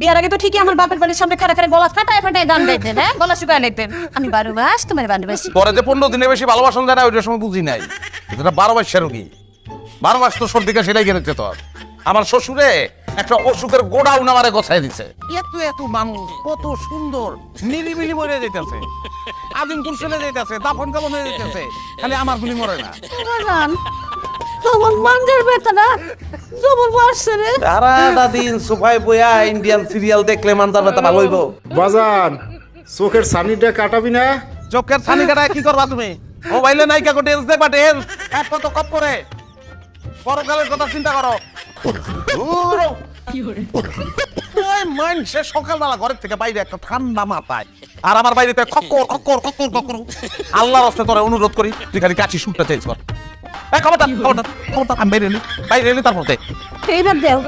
বিয়ার আগে তো ঠিকই আমার বাপের বাড়ির সামনে খাড়া খাড়া গলা ফাটায় ফাটায় গান গাইতেন, হ্যাঁ গলা শুকায় নিতেন। আমি 12 মাস তোমার ভালোবাসি। পরে যে 15 দিনের বেশি ভালোবাসন যায় না ওইটার সময় বুঝি নাই। এটা 12 মাসের রোগী, 12 মাস তো সর্দি কাশি লেগে গেছে। তোর আমার শ্বশুরে একটা অসুখের গোডাউন আমারে গোছাই দিছে। এত এত মানুষ কত সুন্দর নিরিবিলি মরে যাইতেছে, আদিমপুর চলে যাইতেছে, দাফন কাফন হয়ে যাইতেছে, খালি আমার গুলি মরে না। বাজান আমার মাঞ্জার বেতনা জবর বাড়ছে রে। সারাটা দিন সোফায় বইয়া ইন্ডিয়ান সিরিয়াল দেখলে মানজার ব্যথা ভালো হইব। বাজান চোখের সানিটা কাটাবি না? চোখের ছানি কাটায় কি করবা তুমি? মোবাইলে নায়িকা কো টেলস দেখবা, টেলস এক কত কপ করে পরকালের কথা চিন্তা করো। ওই মানুষে সকালবেলা ঘরের থেকে বাইরে একটা ঠান্ডা মাথায়, আর আমার বাইরে খক্কর খক্কর খক্কর খক্কর। আল্লাহর রাস্তায় তোরা অনুরোধ করি তুই খালি কাছি শুটটা চেঞ্জ কর। খবরদার খবরদার খবরদার, আমি বাইরে এলি তারপর এইবার দেও